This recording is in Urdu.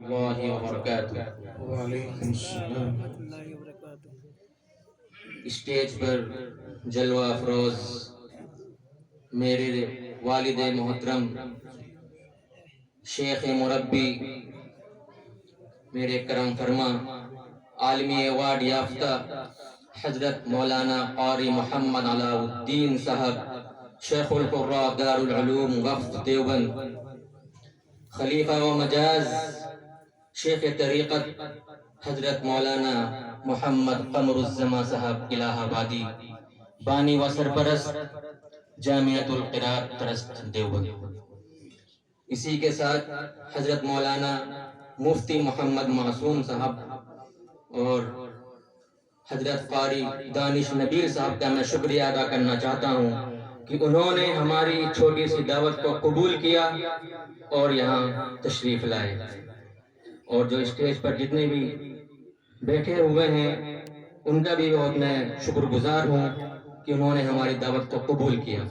اللہ وبرکاتہ۔ وعلیکم السلام۔ اسٹیج پر جلوہ افروز میرے والد محترم، شیخ مربی، میرے کرم فرما، عالمی ایوارڈ یافتہ حضرت مولانا قاری محمد علاء الدین صاحب، شیخ القراء دارالعلوم وقف دیوبند، خلیفہ و مجاز شیخ طریقت حضرت مولانا محمد قمر الزما صاحب الہ آبادی، بانی و سرپرست جامعۃ القراءت ٹرسٹ دیوبند، اسی کے ساتھ حضرت مولانا مفتی محمد معصوم صاحب اور حضرت قاری دانش نبیل صاحب کا میں شکریہ ادا کرنا چاہتا ہوں کہ انہوں نے ہماری چھوٹی سی دعوت کو قبول کیا اور یہاں تشریف لائے، اور جو اسٹیج پر جتنے بھی بیٹھے ہوئے ہیں ان کا بھی بہت میں شکر گزار ہوں کہ انہوں نے ہماری دعوت کو قبول کیا۔